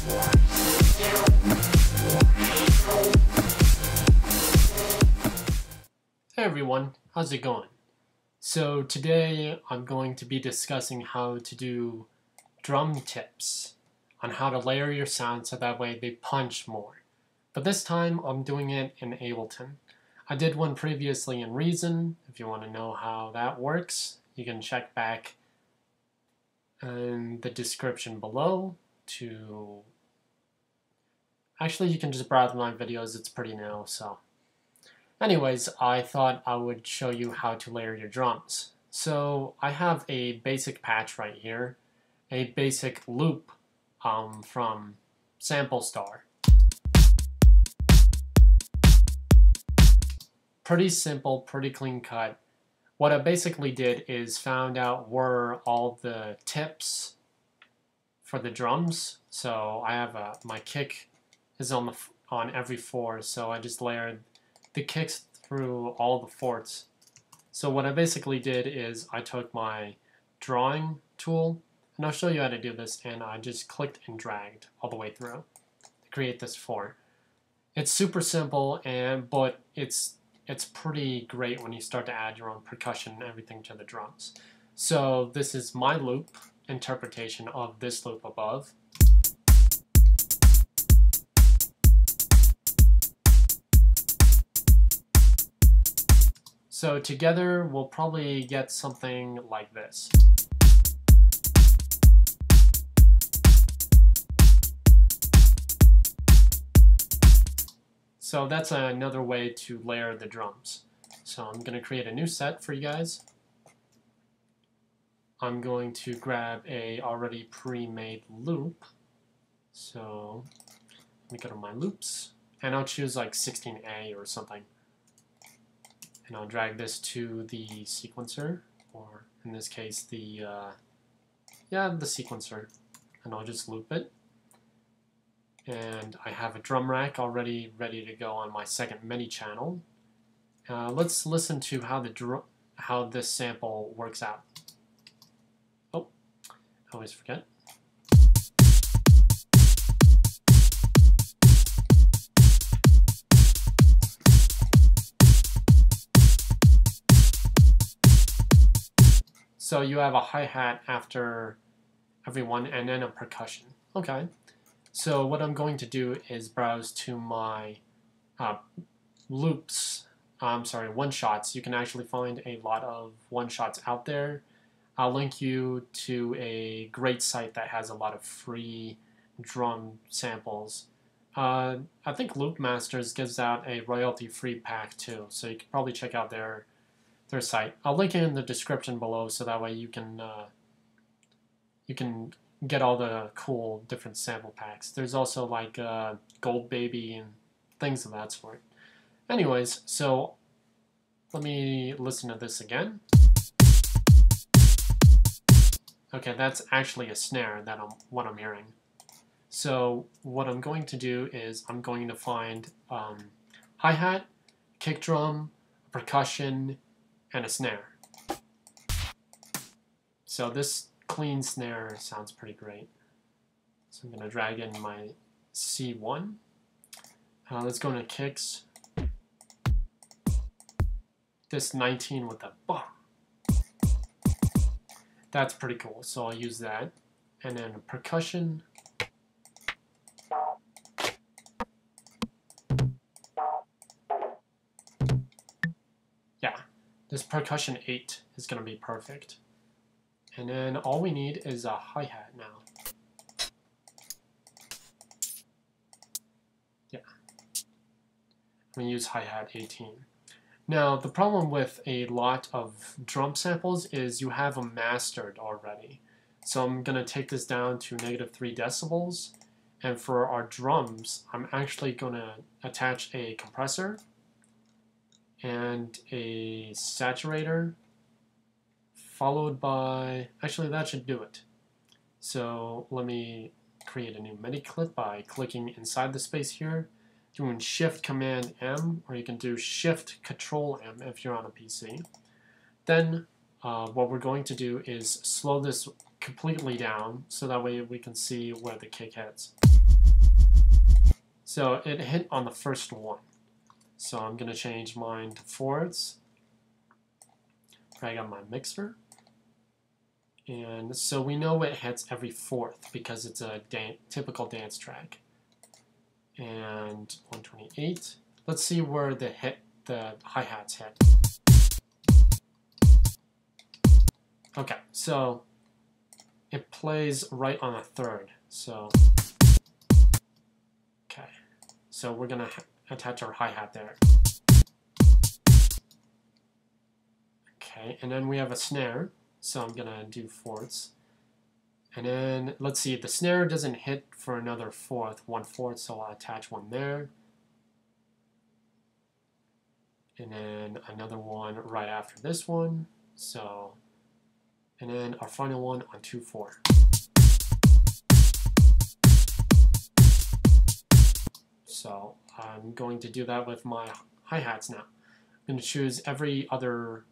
Hey everyone, how's it going? So today I'm going to be discussing how to do drum tips on how to layer your sound so that way they punch more. But this time I'm doing it in Ableton. I did one previously in Reason. If you want to know how that works, you can check back in the description below to... Actually, you can just browse my videos, it's pretty new, so... Anyways, I thought I would show you how to layer your drums. So I have a basic patch right here, a basic loop from Sample Star. Pretty simple, pretty clean cut. What I basically did is found out where all the tips for the drums. So I have my kick is on every 4, so I just layered the kicks through all the 4s. So what I basically did is I took my drawing tool, and I'll show you how to do this, and I just clicked and dragged all the way through to create this 4. It's super simple, but it's pretty great when you start to add your own percussion and everything to the drums. So this is my loop interpretation of this loop above. So together, we'll probably get something like this. So that's another way to layer the drums. So I'm going to create a new set for you guys. I'm going to grab a already pre-made loop. So let me go to my loops, and I'll choose like 16A or something. And I'll drag this to the sequencer, or in this case the sequencer, and I'll just loop it. And I have a drum rack already ready to go on my second MIDI channel. Let's listen to how this sample works out. Oh, I always forget. So you have a hi-hat after every one, and then a percussion. Okay. So what I'm going to do is browse to my one-shots. You can actually find a lot of one-shots out there. I'll link you to a great site that has a lot of free drum samples. I think Loop Masters gives out a royalty-free pack too, so you can probably check out their site. I'll link it in the description below, so that way you can get all the cool different sample packs. There's also like Gold Baby and things of that sort. Anyways, so let me listen to this again. Okay, that's actually a snare that what I'm hearing. So what I'm going to do is I'm going to find hi-hat, kick drum, percussion, and a snare. So this clean snare sounds pretty great. So I'm going to drag in my C1. Let's go into kicks. This 19 with the bah. That's pretty cool, so I'll use that. And then percussion. Yeah, this percussion 8 is going to be perfect. And then all we need is a hi-hat now. Yeah. I'm going to use hi-hat 18. Now, the problem with a lot of drum samples is you have them mastered already. So I'm going to take this down to -3 decibels. And for our drums, I'm actually going to attach a compressor and a saturator, followed by, actually that should do it. So let me create a new MIDI clip by clicking inside the space here, doing Shift Command M, or you can do Shift Control M if you're on a PC. Then what we're going to do is slow this completely down so that way we can see where the kick hits. So it hit on the first one. So I'm going to change mine to fourths. Drag on my mixer. And so we know it hits every fourth because it's a typical dance track. And 128. Let's see where the hi-hats hit. Okay, so it plays right on a third. So okay, so we're gonna attach our hi-hat there. Okay, and then we have a snare, so I'm gonna do fourths. And then let's see, the snare doesn't hit for another fourth, 1/4, so I'll attach one there. And then another one right after this one. So, and then our final one on 2/4. So I'm going to do that with my hi-hats now. I'm going to choose every other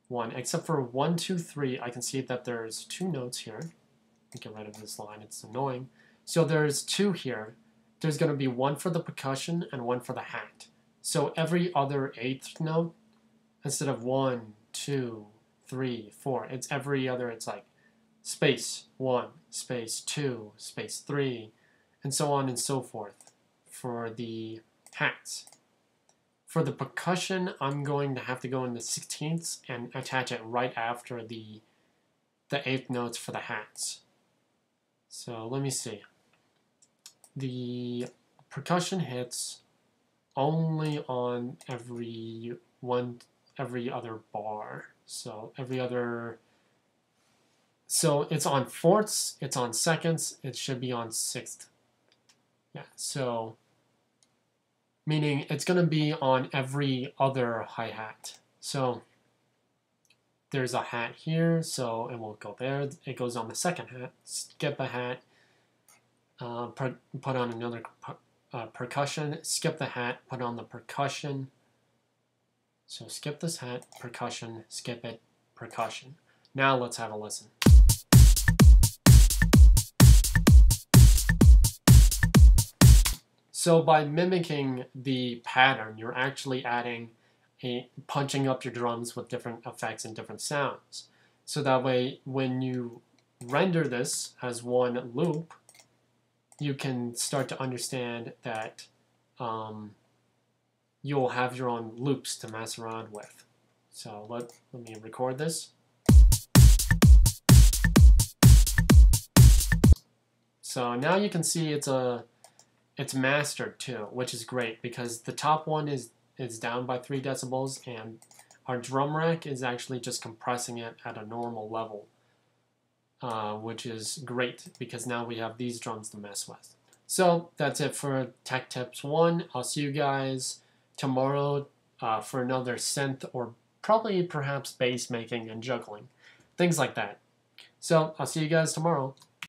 one except for 1, 2, 3. I can see that there's 2 notes here. Get rid of this line, it's annoying. So there's 2 here. There's going to be 1 for the percussion and 1 for the hat. So every other 8th note, instead of 1, 2, 3, 4, it's every other, it's like space 1, space 2, space 3, and so on and so forth for the hats. For the percussion, I'm going to have to go in the 16ths and attach it right after the 8th notes for the hats. So let me see. The percussion hits only on every other bar. So so it's on fourths, it's on seconds, it should be on sixth. Yeah, so meaning it's going to be on every other hi-hat. So there's a hat here, so it won't go there. It goes on the second hat. Skip a hat, put on another percussion, skip the hat, put on the percussion. So skip this hat, percussion, skip it, percussion. Now let's have a listen. So by mimicking the pattern, you're actually punching up your drums with different effects and different sounds. So that way, when you render this as one loop, you can start to understand that you'll have your own loops to mess around with. So let me record this. So now you can see it's mastered too, which is great because the top one is down by 3 decibels and our drum rack is actually just compressing it at a normal level, which is great because now we have these drums to mess with. So that's it for Tech Tips 1. I'll see you guys tomorrow for another synth or perhaps bass making and juggling, things like that. So I'll see you guys tomorrow.